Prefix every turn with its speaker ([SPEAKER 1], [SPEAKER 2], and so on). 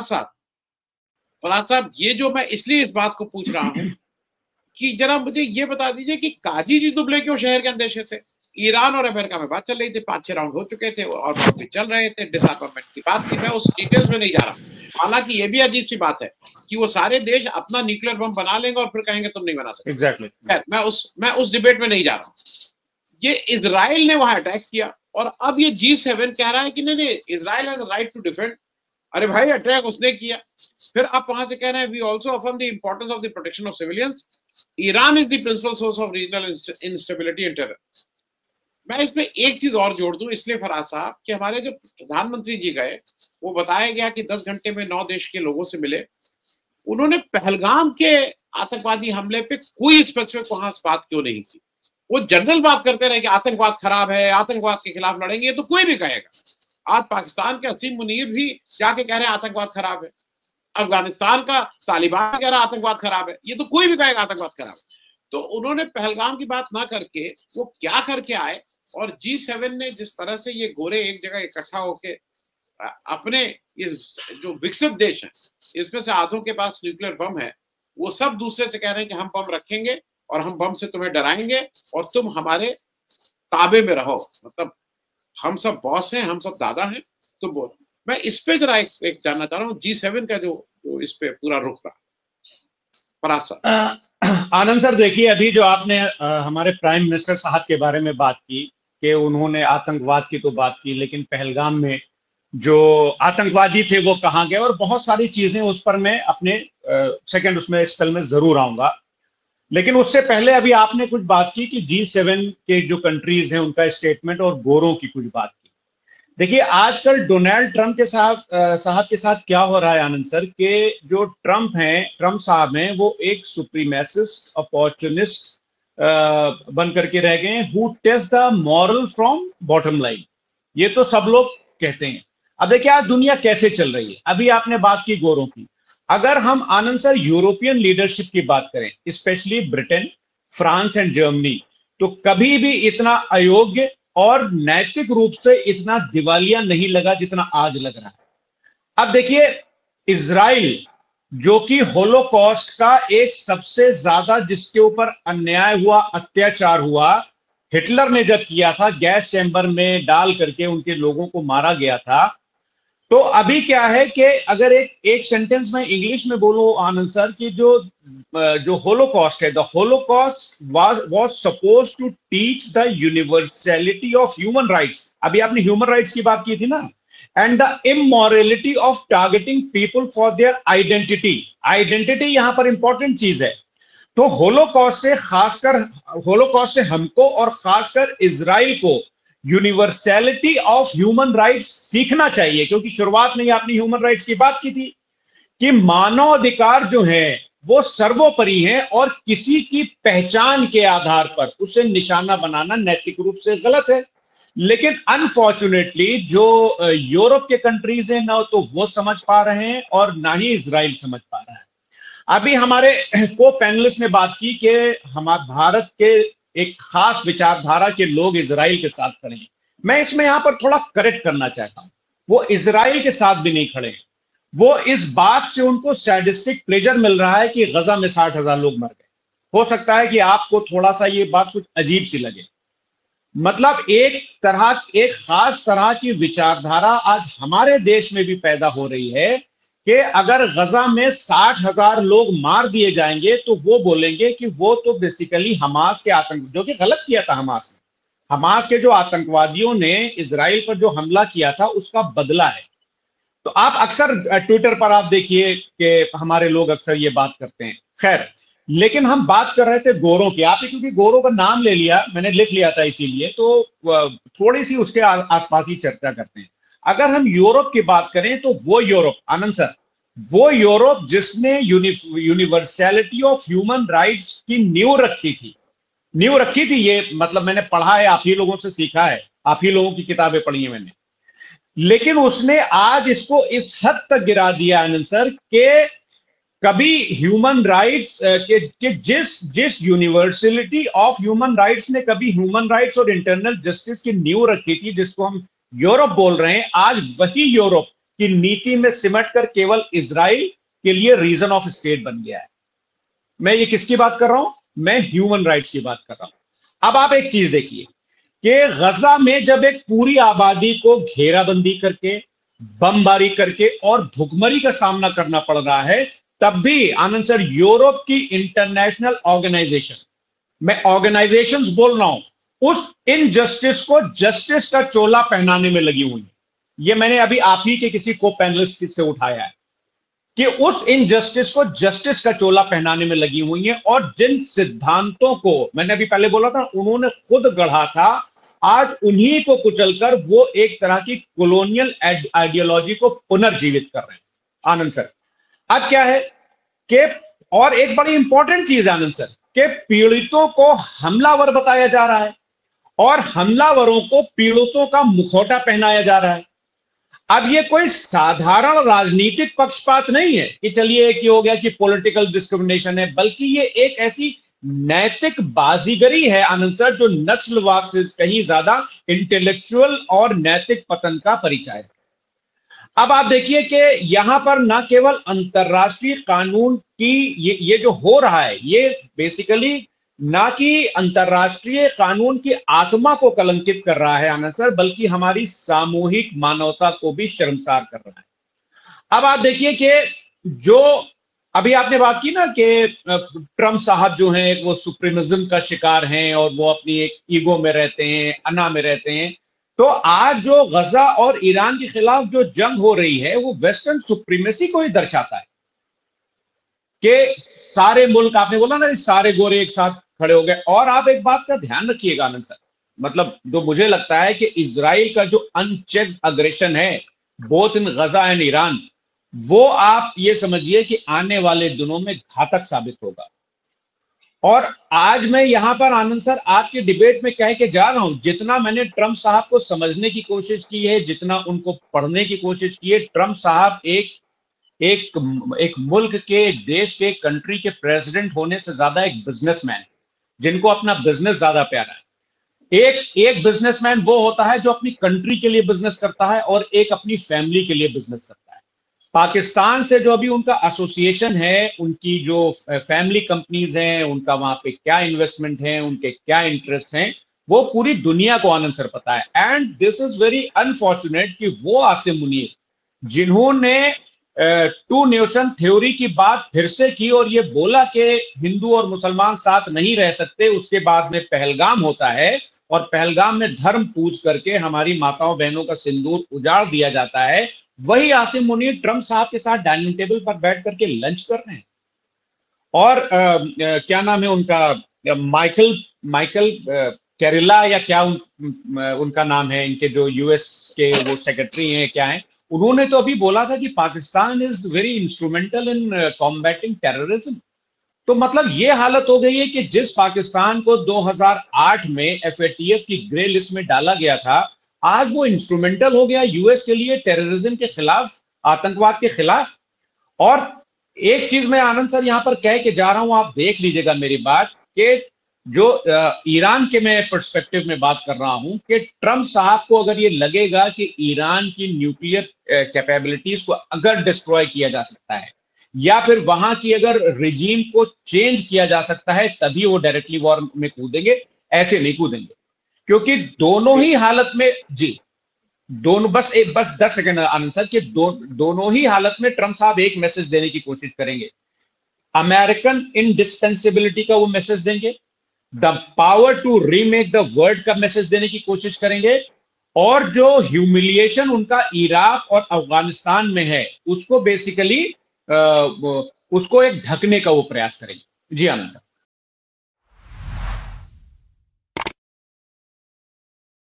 [SPEAKER 1] फराज साहब, ये जो मैं इसलिए इस बात को पूछ रहा हूं कि जरा मुझे ये बता दीजिए कि काजी जी दुबले क्यों शहर के अंदेशे से? ईरान और अमेरिका में बात चल रही थी, 5-6 राउंड हो चुके थे और वहां पे चल रहे थे, डिसआर्मामेंट की बात थी, मैं उस डिटेल्स में नहीं जा रहा। हालांकि ये भी अजीब सी बात है कि वो सारे देश अपना न्यूक्लियर बम बना लेंगे और फिर कहेंगे तुम नहीं बना सकते।
[SPEAKER 2] एग्जैक्टली।
[SPEAKER 1] मैं उस डिबेट में नहीं जा रहा हूं। ये इजराइल ने वहां अटैक किया और अब ये G7 कह रहा है कि नहीं, Israel has right to defend. अरे भाई, अटैक उसने किया। फिर आप वहां से कह रहे हैं we also affirm the importance of the protection of civilians. Iran is the principal source of regional instability and terror. मैं इसमें एक चीज और जोड़ दूं इसलिए फराज साहब कि हमारे जो प्रधानमंत्री जी गए, वो बताया गया कि 10 घंटे में 9 देश के लोगों से मिले। उन्होंने पहलगाम के आतंकवादी हमले पे कोई स्पेसिफिक वहां बात क्यों नहीं की? वो जनरल बात करते रहे कि आतंकवाद खराब है, आतंकवाद के खिलाफ लड़ेंगे, तो कोई भी कहेगा। आज पाकिस्तान के असीम मुनीर भी जाके कह रहे हैं आतंकवाद खराब है। अफगानिस्तान का तालिबान कह रहा है आतंकवाद खराब है। ये तो कोई भी कहेगा आतंकवाद खराब है। तो उन्होंने पहलगाम की बात ना करके वो क्या करके आए, और G7 ने जिस तरह से ये गोरे एक जगह इकट्ठा होके अपने इस जो विकसित देश हैं, इसमें से आधों के पास न्यूक्लियर बम है, वो सब दूसरे से कह रहे हैं कि हम बम रखेंगे और हम बम से तुम्हें डराएंगे और तुम हमारे ताबे में रहो। मतलब हम सब बॉस हैं, हम सब दादा हैं, तुम बोलो। मैं इस पे जरा एक जानना चाह रहा हूँ G7 का जो इस पे पूरा रुख रहा।
[SPEAKER 2] आनंद सर, देखिए, अभी जो आपने हमारे प्राइम मिनिस्टर साहब के बारे में बात की कि उन्होंने आतंकवाद की तो बात की, लेकिन पहलगाम में जो आतंकवादी थे वो कहाँ गए, और बहुत सारी चीजें उस पर मैं अपने सेकंड उसमें स्पेल में जरूर आऊंगा। लेकिन उससे पहले अभी आपने कुछ बात की कि G7 के जो कंट्रीज हैं उनका स्टेटमेंट और गोरों की कुछ बात की। देखिए, आजकल डोनाल्ड ट्रंप के साहब के साथ क्या हो रहा है आनंद सर, कि जो ट्रंप साहब हैं, वो एक सुप्रीमेसिस्ट अपॉर्चुनिस्ट बन करके रह गए हैं, who test the moral from bottom line. ये तो सब लोग कहते हैं। अब देखिए आज दुनिया कैसे चल रही है। अभी आपने बात की गोरों की। अगर हम आनंद सर यूरोपियन लीडरशिप की बात करें, specially Britain, France and Germany, तो कभी भी इतना अयोग्य और नैतिक रूप से इतना दिवालिया नहीं लगा जितना आज लग रहा है। अब देखिए, इजराइल जो कि होलोकॉस्ट का एक सबसे ज्यादा जिसके ऊपर अन्याय हुआ, अत्याचार हुआ, हिटलर ने जब किया था, गैस चैम्बर में डाल करके उनके लोगों को मारा गया था। तो अभी क्या है कि अगर एक सेंटेंस में इंग्लिश में बोलो आनंद सर, कि जो होलोकॉस्ट है, the Holocaust was supposed to teach the universality of human rights. अभी आपने ह्यूमन राइट्स की बात की थी ना, and the immorality of targeting people for their identity यहां पर इंपॉर्टेंट चीज है। तो होलोकॉस्ट से हमको और खासकर इजराइल को यूनिवर्सैलिटी ऑफ ह्यूमन राइट्स सीखना चाहिए, क्योंकि शुरुआत में ही आपने ह्यूमन राइट्स की बात की थी कि मानवाधिकार जो है वो सर्वोपरि है और किसी की पहचान के आधार पर उसे निशाना बनाना नैतिक रूप से गलत है। लेकिन अनफॉर्चुनेटली जो यूरोप के कंट्रीज हैं, ना तो वो समझ पा रहे हैं और ना ही इजराइल समझ पा रहा है। अभी हमारे को पैनलिस्ट ने बात की कि हमारे भारत के एक खास विचारधारा के लोग इजराइल के साथ खड़े हैं। मैं इसमें यहां पर थोड़ा करेक्ट करना चाहता हूं। वो इजराइल के साथ भी नहीं खड़े हैं। वो इस बात से उनको सैडिस्टिक प्लेजर मिल रहा है कि गजा में 60,000 लोग मर गए। हो सकता है कि आपको थोड़ा सा ये बात कुछ अजीब सी लगे। मतलब एक खास तरह की विचारधारा आज हमारे देश में भी पैदा हो रही है कि अगर गजा में 60,000 लोग मार दिए जाएंगे तो वो बोलेंगे कि वो तो बेसिकली हमास के आतंक, जो कि गलत किया था हमास के जो आतंकवादियों ने इजराइल पर जो हमला किया था उसका बदला है। तो आप अक्सर ट्विटर पर आप देखिए कि हमारे लोग अक्सर ये बात करते हैं। खैर, लेकिन हम बात कर रहे थे गोरों की। आपने क्योंकि गोरों का नाम ले लिया, मैंने लिख लिया था इसीलिए, तो थोड़ी सी उसके आसपास ही चर्चा करते हैं। अगर हम यूरोप की बात करें तो वो यूरोप, आनंद सर, वो यूरोप जिसने यूनिवर्सैलिटी ऑफ ह्यूमन राइट्स की नींव रखी थी। ये मतलब मैंने पढ़ा है, आप ही लोगों से सीखा है, आप ही लोगों की किताबें पढ़ी है मैंने। लेकिन उसने आज इसको इस हद तक गिरा दिया आनंद सर कि कभी ह्यूमन राइट्स के जिस यूनिवर्सलिटी ऑफ ह्यूमन राइट्स ने कभी ह्यूमन राइट्स और इंटरनल जस्टिस की नींव रखी थी, जिसको हम यूरोप बोल रहे हैं, आज वही यूरोप की नीति में सिमट कर केवल इजराइल के लिए रीजन ऑफ स्टेट बन गया है। मैं ये किसकी बात कर रहा हूं? मैं ह्यूमन राइट्स की बात कर रहा हूं। अब आप एक चीज देखिए कि गजा में जब एक पूरी आबादी को घेराबंदी करके, बमबारी करके और भुखमरी का सामना करना पड़ रहा है, तब भी आनंद सर यूरोप की इंटरनेशनल ऑर्गेनाइजेशन, मैं ऑर्गेनाइजेशंस बोल रहा हूं, उस इनजस्टिस को जस्टिस का चोला पहनाने में लगी हुई है। ये मैंने अभी आप ही के किसी को पैनलिस्ट से उठाया है कि उस इनजस्टिस को जस्टिस का चोला पहनाने में लगी हुई है। और जिन सिद्धांतों को मैंने अभी पहले बोला था उन्होंने खुद गढ़ा था, आज उन्हीं को कुचलकर वो एक तरह की कॉलोनियल आइडियोलॉजी को पुनर्जीवित कर रहे हैं। आनंद सर अब क्या है कि, और एक बड़ी इंपॉर्टेंट चीज है आनंद सर, कि पीड़ितों को हमलावर बताया जा रहा है और हमलावरों को पीड़ितों का मुखौटा पहनाया जा रहा है। अब ये कोई साधारण राजनीतिक पक्षपात नहीं है कि चलिए एक ही हो गया कि पॉलिटिकल डिस्क्रिमिनेशन है, बल्कि ये एक ऐसी नैतिक बाजीगरी है आनंद सर जो नस्लवाद से कहीं ज्यादा इंटेलेक्चुअल और नैतिक पतन का परिचय है। अब आप देखिए कि यहां पर ना केवल अंतरराष्ट्रीय कानून की ये जो हो रहा है, ये बेसिकली ना कि अंतरराष्ट्रीय कानून की आत्मा को कलंकित कर रहा है आनंद सर, बल्कि हमारी सामूहिक मानवता को भी शर्मसार कर रहा है। अब आप देखिए कि जो अभी आपने बात की ना कि ट्रम्प साहब जो हैं वो सुप्रीमिज्म का शिकार हैं और वो अपनी एक ईगो में रहते हैं, अना में रहते हैं। तो आज जो गजा और ईरान के खिलाफ जो जंग हो रही है वो वेस्टर्न सुप्रीमेसी को ही दर्शाता है कि सारे मुल्क, आपने बोला ना सारे गोरे एक साथ खड़े हो गए। और आप एक बात का ध्यान रखिएगा आनंद सर, मतलब जो मुझे लगता है कि इजराइल का जो अनचेक्ड अग्रेशन है both in Gaza and Iran, वो आप ये समझिए कि आने वाले दिनों में घातक साबित होगा। और आज मैं यहां पर आनंद सर आपके डिबेट में कह के जा रहा हूं, जितना मैंने ट्रम्प साहब को समझने की कोशिश की है, जितना उनको पढ़ने की कोशिश की है, ट्रम्प साहब एक मुल्क के, एक देश के, कंट्री के प्रेसिडेंट होने से ज्यादा एक बिजनेसमैन, जिनको अपना बिजनेस ज्यादा प्यारा है। एक बिजनेसमैन वो होता है जो अपनी कंट्री के लिए बिजनेस करता है और एक अपनी फैमिली के लिए बिजनेस करता है। पाकिस्तान से जो अभी उनका एसोसिएशन है, उनकी जो फैमिली कंपनीज हैं, उनका वहां पे क्या इन्वेस्टमेंट है, उनके क्या इंटरेस्ट हैं, वो पूरी दुनिया को आनंद सर पता है। And this is very unfortunate कि वो आसिम मुनीर जिन्होंने टू नेशन थ्योरी की बात फिर से की और ये बोला कि हिंदू और मुसलमान साथ नहीं रह सकते, उसके बाद में पहलगाम होता है और पहलगाम में धर्म पूज करके हमारी माताओं बहनों का सिंदूर उजाड़ दिया जाता है, वही आसिम मुनीर ट्रम्प साहब के साथ डाइनिंग टेबल पर बैठ करके लंच कर रहे हैं। और क्या नाम है उनका, माइकल कैरिला या क्या उनका नाम है, इनके जो यूएस के वो सेक्रेटरी हैं क्या हैं, उन्होंने तो अभी बोला था कि Pakistan is very instrumental in combating terrorism. तो मतलब ये हालत हो गई है कि जिस पाकिस्तान को 2008 में एफएटीएफ की ग्रे लिस्ट में डाला गया था, आज वो इंस्ट्रूमेंटल हो गया यूएस के लिए टेररिज्म के खिलाफ, आतंकवाद के खिलाफ। और एक चीज मैं आनंद सर यहां पर कह के जा रहा हूं, आप देख लीजिएगा मेरी बात, कि जो ईरान के मैं पर्सपेक्टिव में बात कर रहा हूं कि ट्रम्प साहब को अगर ये लगेगा कि ईरान की न्यूक्लियर कैपेबिलिटीज को अगर डिस्ट्रॉय किया जा सकता है या फिर वहां की अगर रिजीम को चेंज किया जा सकता है, तभी वो डायरेक्टली वॉर में कूदेंगे, ऐसे नहीं कूदेंगे। क्योंकि दोनों ही हालत में, जी दोनों, बस 10 सेकंड आनंद सर, कि दोनों ही हालत में ट्रम्प साहब एक मैसेज देने की कोशिश करेंगे, अमेरिकन इंडिस्पेंसिबिलिटी का वो मैसेज देंगे, the power to remake the world का मैसेज देने की कोशिश करेंगे, और जो ह्यूमिलिएशन उनका इराक और अफगानिस्तान में है उसको बेसिकली उसको एक ढकने का वो प्रयास करेंगे। जी आनंद सर।